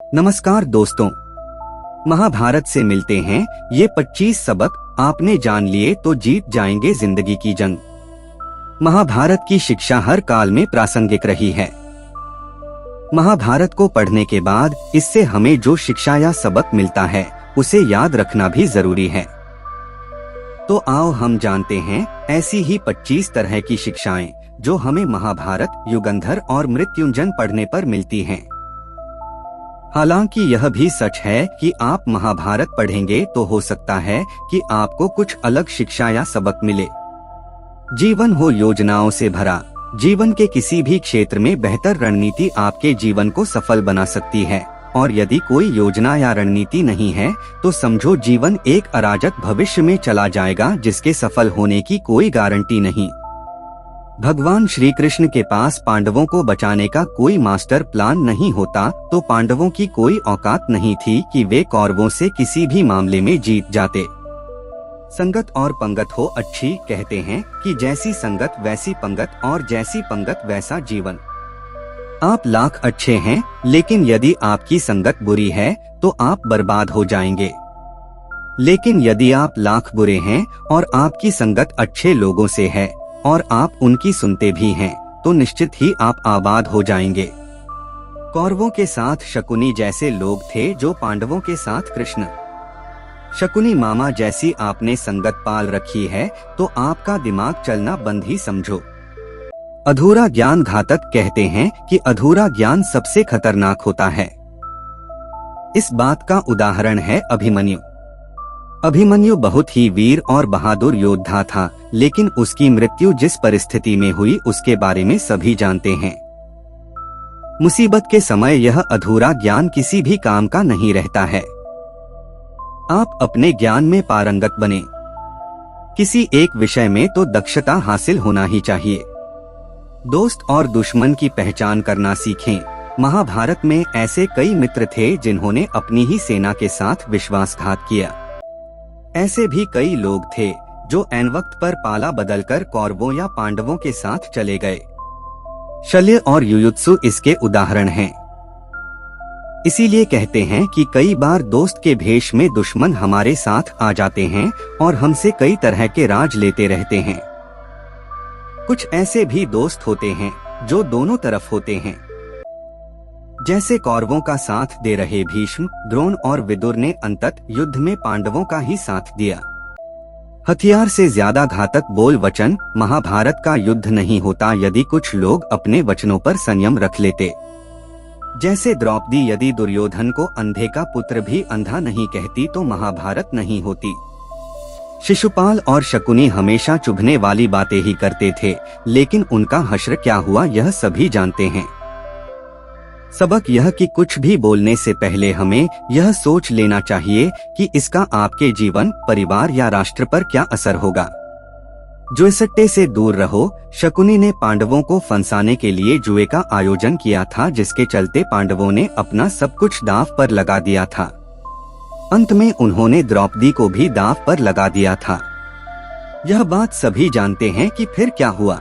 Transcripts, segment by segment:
नमस्कार दोस्तों, महाभारत से मिलते हैं ये 25 सबक आपने जान लिए तो जीत जाएंगे जिंदगी की जंग। महाभारत की शिक्षा हर काल में प्रासंगिक रही है। महाभारत को पढ़ने के बाद इससे हमें जो शिक्षा या सबक मिलता है उसे याद रखना भी जरूरी है। तो आओ हम जानते हैं ऐसी ही 25 तरह की शिक्षाएं जो हमें महाभारत, युगंधर और मृत्युंजय पढ़ने पर मिलती हैं। हालांकि यह भी सच है कि आप महाभारत पढ़ेंगे तो हो सकता है कि आपको कुछ अलग शिक्षा या सबक मिले। जीवन हो योजनाओं से भरा, जीवन के किसी भी क्षेत्र में बेहतर रणनीति आपके जीवन को सफल बना सकती है, और यदि कोई योजना या रणनीति नहीं है तो समझो जीवन एक अराजक भविष्य में चला जाएगा जिसके सफल होने की कोई गारंटी नहीं। भगवान श्री कृष्ण के पास पांडवों को बचाने का कोई मास्टर प्लान नहीं होता तो पांडवों की कोई औकात नहीं थी कि वे कौरवों से किसी भी मामले में जीत जाते। संगत और पंगत हो अच्छी, कहते हैं कि जैसी संगत वैसी पंगत और जैसी पंगत वैसा जीवन। आप लाख अच्छे हैं लेकिन यदि आपकी संगत बुरी है तो आप बर्बाद हो जाएंगे। लेकिन यदि आप लाख बुरे हैं और आपकी संगत अच्छे लोगों से है और आप उनकी सुनते भी हैं तो निश्चित ही आप आबाद हो जाएंगे। कौरवों के साथ शकुनी जैसे लोग थे जो पांडवों के साथ कृष्ण। शकुनी मामा जैसी आपने संगत पाल रखी है तो आपका दिमाग चलना बंद ही समझो। अधूरा ज्ञान घातक, कहते हैं कि अधूरा ज्ञान सबसे खतरनाक होता है। इस बात का उदाहरण है अभिमन्यु। अभिमन्यु बहुत ही वीर और बहादुर योद्धा था, लेकिन उसकी मृत्यु जिस परिस्थिति में हुई उसके बारे में सभी जानते हैं। मुसीबत के समय यह अधूरा ज्ञान किसी भी काम का नहीं रहता है। आप अपने ज्ञान में पारंगत बने। किसी एक विषय में तो दक्षता हासिल होना ही चाहिए। दोस्त और दुश्मन की पहचान करना सीखें। महाभारत में ऐसे कई मित्र थे जिन्होंने अपनी ही सेना के साथ विश्वासघात किया। ऐसे भी कई लोग थे जो ऐन वक्त पर पाला बदलकर कौरवों या पांडवों के साथ चले गए। शल्य और युयुत्सु इसके उदाहरण हैं। इसीलिए कहते हैं कि कई बार दोस्त के भेष में दुश्मन हमारे साथ आ जाते हैं और हमसे कई तरह के राज लेते रहते हैं। कुछ ऐसे भी दोस्त होते हैं जो दोनों तरफ होते हैं। जैसे कौरवों का साथ दे रहे भीष्म, द्रोण और विदुर ने अंतत युद्ध में पांडवों का ही साथ दिया। हथियार से ज्यादा घातक बोल वचन। महाभारत का युद्ध नहीं होता यदि कुछ लोग अपने वचनों पर संयम रख लेते। जैसे द्रौपदी यदि दुर्योधन को अंधे का पुत्र भी अंधा नहीं कहती तो महाभारत नहीं होती। शिशुपाल और शकुनी हमेशा चुभने वाली बातें ही करते थे, लेकिन उनका हश्र क्या हुआ यह सभी जानते हैं। सबक यह कि कुछ भी बोलने से पहले हमें यह सोच लेना चाहिए कि इसका आपके जीवन, परिवार या राष्ट्र पर क्या असर होगा। जुएसट्टे से दूर रहो। शकुनी ने पांडवों को फंसाने के लिए जुए का आयोजन किया था, जिसके चलते पांडवों ने अपना सब कुछ दांव पर लगा दिया था। अंत में उन्होंने द्रौपदी को भी दांव पर लगा दिया था। यह बात सभी जानते हैं कि फिर क्या हुआ।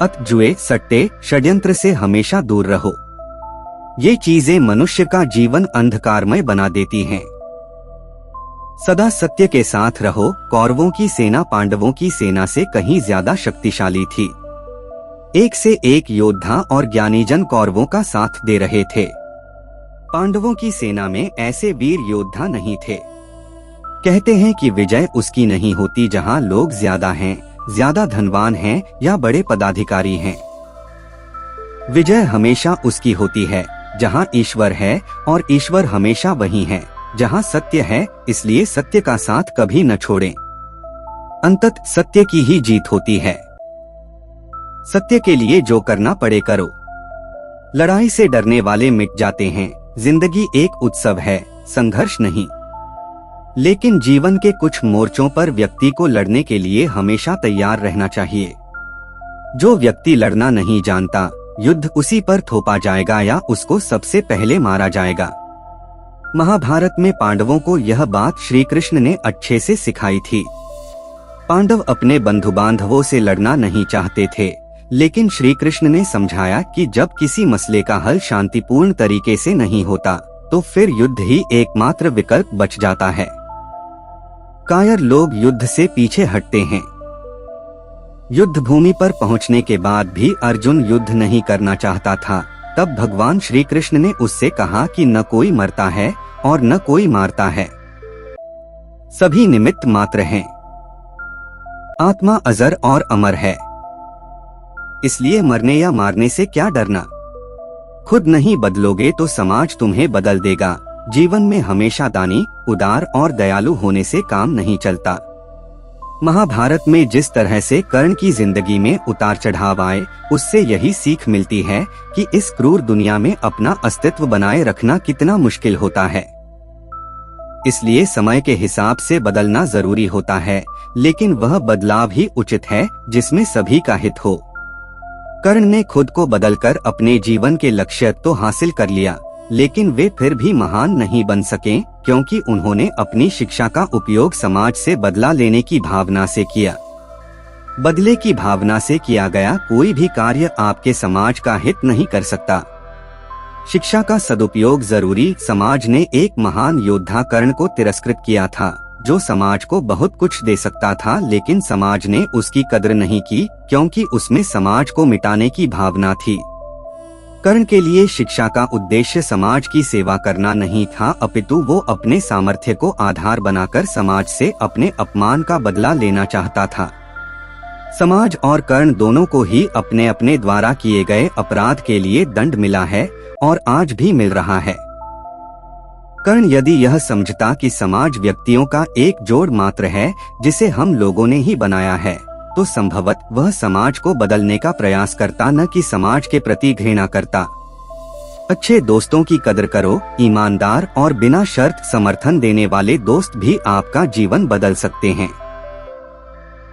अत जुए, सट्टे, षड्यंत्र से हमेशा दूर रहो। ये चीजें मनुष्य का जीवन अंधकारमय बना देती हैं। सदा सत्य के साथ रहो। कौरवों की सेना पांडवों की सेना से कहीं ज्यादा शक्तिशाली थी। एक से एक योद्धा और ज्ञानीजन कौरवों का साथ दे रहे थे। पांडवों की सेना में ऐसे वीर योद्धा नहीं थे। कहते हैं कि विजय उसकी नहीं होती जहां लोग ज्यादा हैं, ज्यादा धनवान हैं या बड़े पदाधिकारी हैं। विजय हमेशा उसकी होती है जहां ईश्वर है, और ईश्वर हमेशा वही है जहां सत्य है। इसलिए सत्य का साथ कभी न छोड़ें। अंतत सत्य की ही जीत होती है। सत्य के लिए जो करना पड़े करो। लड़ाई से डरने वाले मिट जाते हैं। जिंदगी एक उत्सव है, संघर्ष नहीं। लेकिन जीवन के कुछ मोर्चों पर व्यक्ति को लड़ने के लिए हमेशा तैयार रहना चाहिए। जो व्यक्ति लड़ना नहीं जानता, युद्ध उसी पर थोपा जाएगा या उसको सबसे पहले मारा जाएगा। महाभारत में पांडवों को यह बात श्री कृष्ण ने अच्छे से सिखाई थी। पांडव अपने बंधु बांधवों से लड़ना नहीं चाहते थे, लेकिन श्री कृष्ण ने समझाया कि जब किसी मसले का हल शांतिपूर्ण तरीके से नहीं होता तो फिर युद्ध ही एकमात्र विकल्प बच जाता है। कायर लोग युद्ध से पीछे हटते हैं। युद्ध भूमि पर पहुंचने के बाद भी अर्जुन युद्ध नहीं करना चाहता था। तब भगवान श्री कृष्ण ने उससे कहा कि न कोई मरता है और न कोई मारता है, सभी निमित्त मात्र हैं। आत्मा अजर और अमर है, इसलिए मरने या मारने से क्या डरना। खुद नहीं बदलोगे तो समाज तुम्हें बदल देगा। जीवन में हमेशा दानी, उदार और दयालु होने से काम नहीं चलता। महाभारत में जिस तरह से कर्ण की जिंदगी में उतार चढ़ाव आए, उससे यही सीख मिलती है कि इस क्रूर दुनिया में अपना अस्तित्व बनाए रखना कितना मुश्किल होता है। इसलिए समय के हिसाब से बदलना जरूरी होता है, लेकिन वह बदलाव ही उचित है जिसमें सभी का हित हो। कर्ण ने खुद को बदलकर अपने जीवन के लक्ष्य तो हासिल कर लिया, लेकिन वे फिर भी महान नहीं बन सके, क्योंकि उन्होंने अपनी शिक्षा का उपयोग समाज से बदला लेने की भावना से किया। बदले की भावना से किया गया कोई भी कार्य आपके समाज का हित नहीं कर सकता। शिक्षा का सदुपयोग जरूरी। समाज ने एक महान योद्धा कर्ण को तिरस्कृत किया था, जो समाज को बहुत कुछ दे सकता था, लेकिन समाज ने उसकी कद्र नहीं की, क्योंकि उसमें समाज को मिटाने की भावना थी। कर्ण के लिए शिक्षा का उद्देश्य समाज की सेवा करना नहीं था, अपितु वो अपने सामर्थ्य को आधार बनाकर समाज से अपने अपमान का बदला लेना चाहता था। समाज और कर्ण दोनों को ही अपने अपने द्वारा किए गए अपराध के लिए दंड मिला है और आज भी मिल रहा है। कर्ण यदि यह समझता कि समाज व्यक्तियों का एक जोड़ मात्र है जिसे हम लोगों ने ही बनाया है, तो संभवत वह समाज को बदलने का प्रयास करता, न कि समाज के प्रति घृणा करता। अच्छे दोस्तों की कदर करो। ईमानदार और बिना शर्त समर्थन देने वाले दोस्त भी आपका जीवन बदल सकते हैं।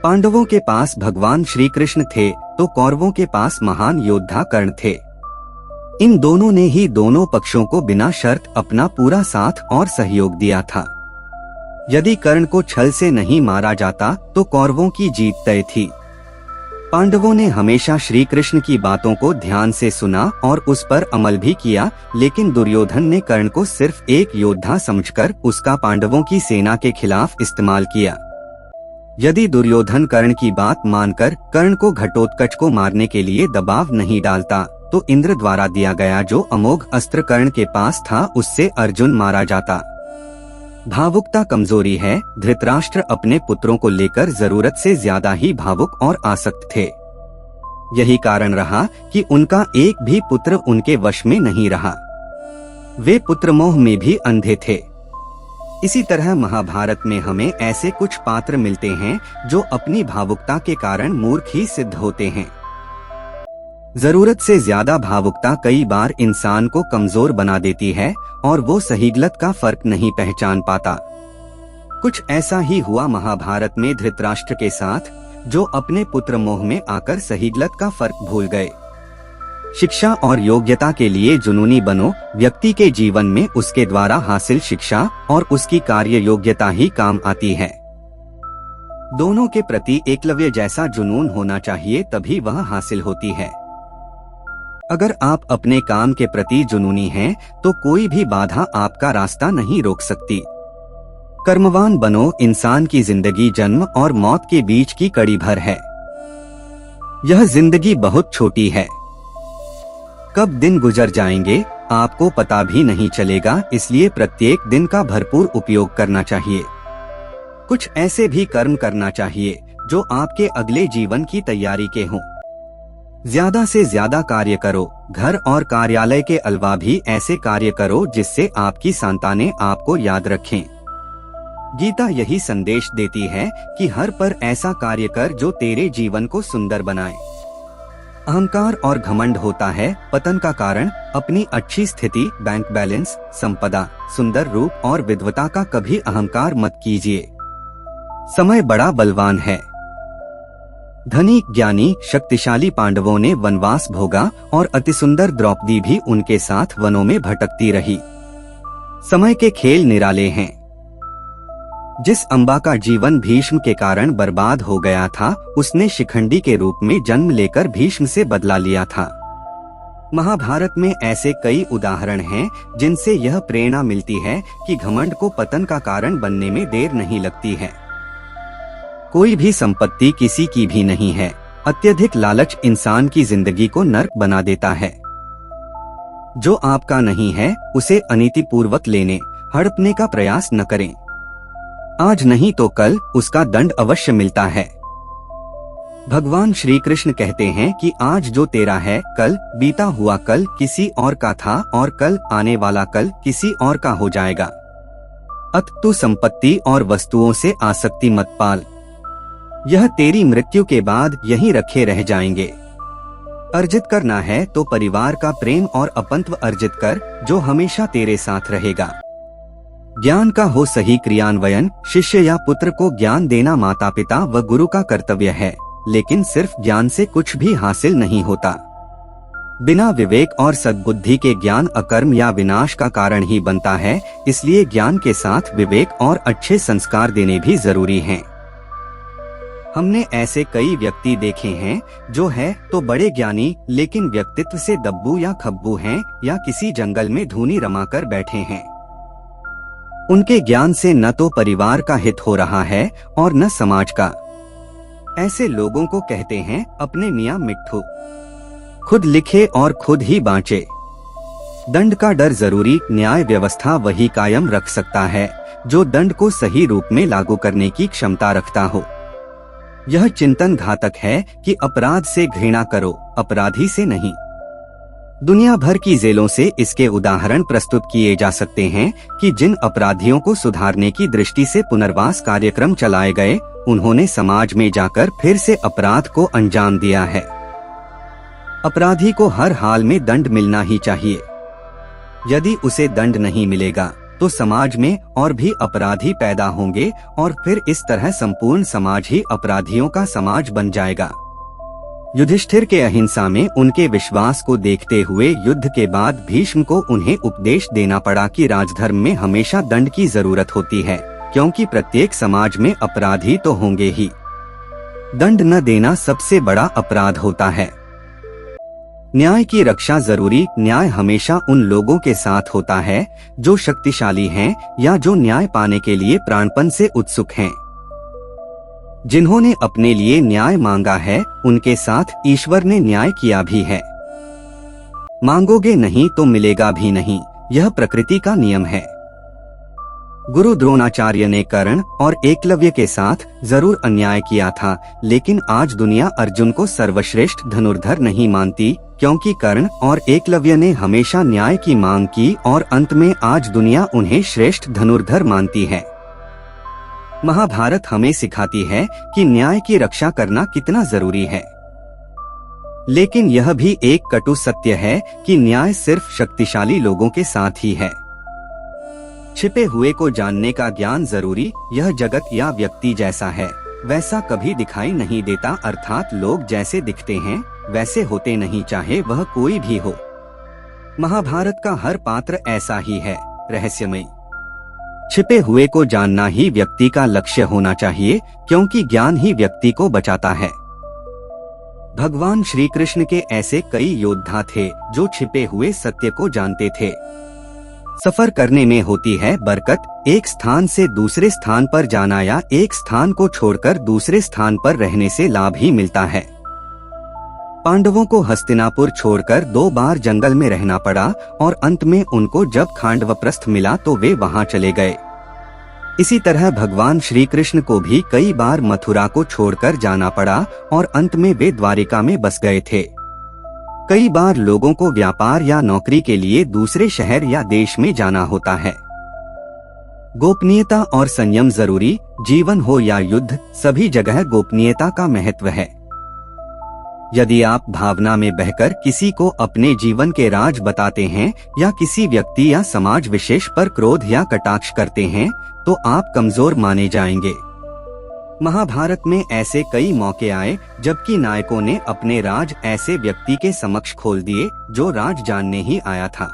पांडवों के पास भगवान श्री कृष्ण थे तो कौरवों के पास महान योद्धा कर्ण थे। इन दोनों ने ही दोनों पक्षों को बिना शर्त अपना पूरा साथ और सहयोग दिया था। यदि कर्ण को छल से नहीं मारा जाता तो कौरवों की जीत तय थी। पांडवों ने हमेशा श्री कृष्ण की बातों को ध्यान से सुना और उस पर अमल भी किया, लेकिन दुर्योधन ने कर्ण को सिर्फ एक योद्धा समझकर उसका पांडवों की सेना के खिलाफ इस्तेमाल किया। यदि दुर्योधन कर्ण की बात मानकर कर्ण को घटोत्कच को मारने के लिए दबाव नहीं डालता, तो इंद्र द्वारा दिया गया जो अमोघ अस्त्र कर्ण के पास था उससे अर्जुन मारा जाता। भावुकता कमजोरी है। धृतराष्ट्र अपने पुत्रों को लेकर जरूरत से ज्यादा ही भावुक और आसक्त थे। यही कारण रहा कि उनका एक भी पुत्र उनके वश में नहीं रहा। वे पुत्र मोह में भी अंधे थे। इसी तरह महाभारत में हमें ऐसे कुछ पात्र मिलते हैं जो अपनी भावुकता के कारण मूर्ख ही सिद्ध होते हैं। जरूरत से ज्यादा भावुकता कई बार इंसान को कमजोर बना देती है और वो सही गलत का फर्क नहीं पहचान पाता। कुछ ऐसा ही हुआ महाभारत में धृतराष्ट्र के साथ, जो अपने पुत्र मोह में आकर सही गलत का फर्क भूल गए। शिक्षा और योग्यता के लिए जुनूनी बनो। व्यक्ति के जीवन में उसके द्वारा हासिल शिक्षा और उसकी कार्य योग्यता ही काम आती है। दोनों के प्रति एकलव्य जैसा जुनून होना चाहिए, तभी वह हासिल होती है। अगर आप अपने काम के प्रति जुनूनी हैं, तो कोई भी बाधा आपका रास्ता नहीं रोक सकती। कर्मवान बनो। इंसान की जिंदगी जन्म और मौत के बीच की कड़ी भर है। यह जिंदगी बहुत छोटी है। कब दिन गुजर जाएंगे आपको पता भी नहीं चलेगा, इसलिए प्रत्येक दिन का भरपूर उपयोग करना चाहिए। कुछ ऐसे भी कर्म करना चाहिए जो आपके अगले जीवन की तैयारी के हों। ज्यादा से ज्यादा कार्य करो। घर और कार्यालय के अलावा भी ऐसे कार्य करो जिससे आपकी संतानें आपको याद रखें। गीता यही संदेश देती है कि हर पर ऐसा कार्य कर जो तेरे जीवन को सुंदर बनाए। अहंकार और घमंड होता है पतन का कारण। अपनी अच्छी स्थिति, बैंक बैलेंस, संपदा, सुंदर रूप और विद्वता का कभी अहंकार मत कीजिए। समय बड़ा बलवान है। धनी, ज्ञानी, शक्तिशाली पांडवों ने वनवास भोगा और अतिसुंदर द्रौपदी भी उनके साथ वनों में भटकती रही। समय के खेल निराले हैं। जिस अम्बा का जीवन भीष्म के कारण बर्बाद हो गया था, उसने शिखंडी के रूप में जन्म लेकर भीष्म से बदला लिया था। महाभारत में ऐसे कई उदाहरण हैं जिनसे यह प्रेरणा मिलती है कि घमंड को पतन का कारण बनने में देर नहीं लगती है। कोई भी संपत्ति किसी की भी नहीं है। अत्यधिक लालच इंसान की जिंदगी को नर्क बना देता है। जो आपका नहीं है उसे अनीतिपूर्वक लेने, हड़पने का प्रयास न करें। आज नहीं तो कल उसका दंड अवश्य मिलता है। भगवान श्री कृष्ण कहते हैं कि आज जो तेरा है, कल बीता हुआ कल किसी और का था और कल आने वाला कल किसी और का हो जाएगा। अतः संपत्ति और वस्तुओं से आसक्ति मत पाल, यह तेरी मृत्यु के बाद यहीं रखे रह जाएंगे। अर्जित करना है तो परिवार का प्रेम और अपनत्व अर्जित कर, जो हमेशा तेरे साथ रहेगा। ज्ञान का हो सही क्रियान्वयन। शिष्य या पुत्र को ज्ञान देना माता पिता व गुरु का कर्तव्य है, लेकिन सिर्फ ज्ञान से कुछ भी हासिल नहीं होता। बिना विवेक और सद्बुद्धि के ज्ञान अकर्म या विनाश का कारण ही बनता है। इसलिए ज्ञान के साथ विवेक और अच्छे संस्कार देने भी जरूरी हैं। हमने ऐसे कई व्यक्ति देखे हैं जो है तो बड़े ज्ञानी, लेकिन व्यक्तित्व से दब्बू या खब्बू हैं या किसी जंगल में धूनी रमाकर बैठे हैं। उनके ज्ञान से न तो परिवार का हित हो रहा है और न समाज का। ऐसे लोगों को कहते हैं अपने मियां मिट्ठू। खुद लिखे और खुद ही बाँचे। दंड का डर जरूरी, न्याय व्यवस्था वही कायम रख सकता है जो दंड को सही रूप में लागू करने की क्षमता रखता हो। यह चिंतन घातक है कि अपराध से घृणा करो, अपराधी से नहीं। दुनिया भर की जेलों से इसके उदाहरण प्रस्तुत किए जा सकते हैं कि जिन अपराधियों को सुधारने की दृष्टि से पुनर्वास कार्यक्रम चलाए गए, उन्होंने समाज में जाकर फिर से अपराध को अंजाम दिया है। अपराधी को हर हाल में दंड मिलना ही चाहिए। यदि उसे दंड नहीं मिलेगा तो समाज में और भी अपराधी पैदा होंगे और फिर इस तरह संपूर्ण समाज ही अपराधियों का समाज बन जाएगा। युधिष्ठिर के अहिंसा में उनके विश्वास को देखते हुए युद्ध के बाद भीष्म को उन्हें उपदेश देना पड़ा कि राजधर्म में हमेशा दंड की जरूरत होती है, क्योंकि प्रत्येक समाज में अपराधी तो होंगे ही। दंड न देना सबसे बड़ा अपराध होता है। न्याय की रक्षा जरूरी। न्याय हमेशा उन लोगों के साथ होता है जो शक्तिशाली हैं या जो न्याय पाने के लिए प्राणपण से उत्सुक हैं। जिन्होंने अपने लिए न्याय मांगा है, उनके साथ ईश्वर ने न्याय किया भी है। मांगोगे नहीं तो मिलेगा भी नहीं, यह प्रकृति का नियम है। गुरु द्रोणाचार्य ने कर्ण और एकलव्य के साथ जरूर अन्याय किया था, लेकिन आज दुनिया अर्जुन को सर्वश्रेष्ठ धनुर्धर नहीं मानती, क्योंकि कर्ण और एकलव्य ने हमेशा न्याय की मांग की और अंत में आज दुनिया उन्हें श्रेष्ठ धनुर्धर मानती है। महाभारत हमें सिखाती है कि न्याय की रक्षा करना कितना जरूरी है। लेकिन यह भी एक कटु सत्य है कि न्याय सिर्फ शक्तिशाली लोगों के साथ ही है। छिपे हुए को जानने का ज्ञान जरूरी। यह जगत या व्यक्ति जैसा है वैसा कभी दिखाई नहीं देता, अर्थात लोग जैसे दिखते हैं वैसे होते नहीं, चाहे वह कोई भी हो। महाभारत का हर पात्र ऐसा ही है, रहस्यमय। छिपे हुए को जानना ही व्यक्ति का लक्ष्य होना चाहिए, क्योंकि ज्ञान ही व्यक्ति को बचाता है। भगवान श्री कृष्ण के ऐसे कई योद्धा थे जो छिपे हुए सत्य को जानते थे। सफर करने में होती है बरकत। एक स्थान से दूसरे स्थान पर जाना या एक स्थान को छोड़कर दूसरे स्थान पर रहने से लाभ ही मिलता है। पांडवों को हस्तिनापुर छोड़कर 2 बार जंगल में रहना पड़ा और अंत में उनको जब खांडवप्रस्थ मिला तो वे वहां चले गए। इसी तरह भगवान श्री कृष्ण को भी कई बार मथुरा को छोड़कर जाना पड़ा और अंत में वे द्वारिका में बस गए थे। कई बार लोगों को व्यापार या नौकरी के लिए दूसरे शहर या देश में जाना होता है। गोपनीयता और संयम जरूरी। जीवन हो या युद्ध, सभी जगह गोपनीयता का महत्व है। यदि आप भावना में बहकर किसी को अपने जीवन के राज बताते हैं या किसी व्यक्ति या समाज विशेष पर क्रोध या कटाक्ष करते हैं, तो आप कमजोर माने जाएंगे। महाभारत में ऐसे कई मौके आए जबकि नायकों ने अपने राज ऐसे व्यक्ति के समक्ष खोल दिए जो राज जानने ही आया था,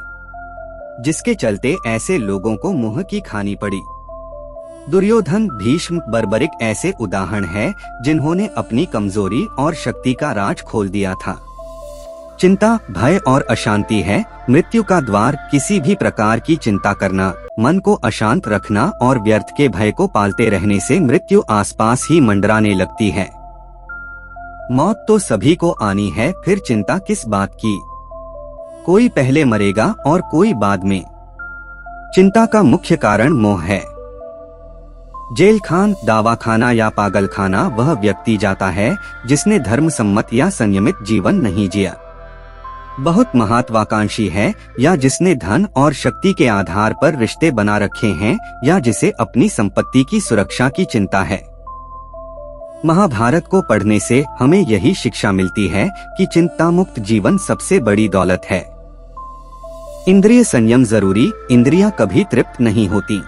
जिसके चलते ऐसे लोगों को मुंह की खानी पड़ी। दुर्योधन, भीष्म, बर्बरिक ऐसे उदाहरण हैं जिन्होंने अपनी कमजोरी और शक्ति का राज खोल दिया था। चिंता, भय और अशांति है मृत्यु का द्वार। किसी भी प्रकार की चिंता करना, मन को अशांत रखना और व्यर्थ के भय को पालते रहने से मृत्यु आसपास ही मंडराने लगती है। मौत तो सभी को आनी है, फिर चिंता किस बात की। कोई पहले मरेगा और कोई बाद में। चिंता का मुख्य कारण मोह है। जेल खान, दावाखाना या पागलखाना वह व्यक्ति जाता है जिसने धर्म सम्मत या संयमित जीवन नहीं जिया। बहुत महत्वाकांक्षी है या जिसने धन और शक्ति के आधार पर रिश्ते बना रखे हैं या जिसे अपनी संपत्ति की सुरक्षा की चिंता है। महाभारत को पढ़ने से हमें यही शिक्षा मिलती है कि चिंता मुक्त जीवन सबसे बड़ी दौलत है। इंद्रिय संयम जरूरी, इंद्रियां कभी तृप्त नहीं होती।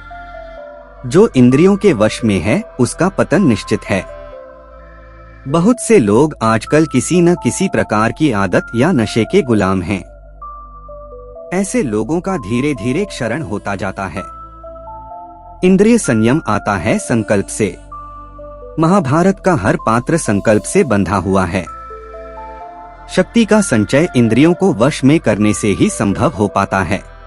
जो इंद्रियों के वश में है उसका पतन निश्चित है। बहुत से लोग आजकल किसी न किसी प्रकार की आदत या नशे के गुलाम हैं। ऐसे लोगों का धीरे धीरे क्षरण होता जाता है। इंद्रिय संयम आता है संकल्प से। महाभारत का हर पात्र संकल्प से बंधा हुआ है। शक्ति का संचय इंद्रियों को वश में करने से ही संभव हो पाता है।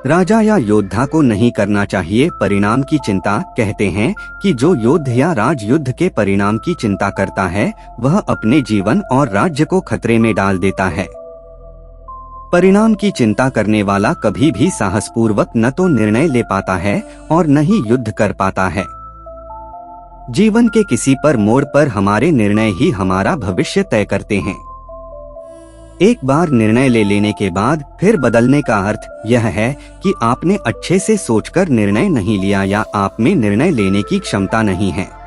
राजा या योद्धा को नहीं करना चाहिए परिणाम की चिंता। कहते हैं कि जो योद्धा या राजयुद्ध के परिणाम की चिंता करता है वह अपने जीवन और राज्य को खतरे में डाल देता है। परिणाम की चिंता करने वाला कभी भी साहसपूर्वक न तो निर्णय ले पाता है और न ही युद्ध कर पाता है। जीवन के किसी पर मोड़ पर हमारे निर्णय ही हमारा भविष्य तय करते हैं। एक बार निर्णय ले लेने के बाद फिर बदलने का अर्थ यह है कि आपने अच्छे से सोचकर निर्णय नहीं लिया या आप में निर्णय लेने की क्षमता नहीं है।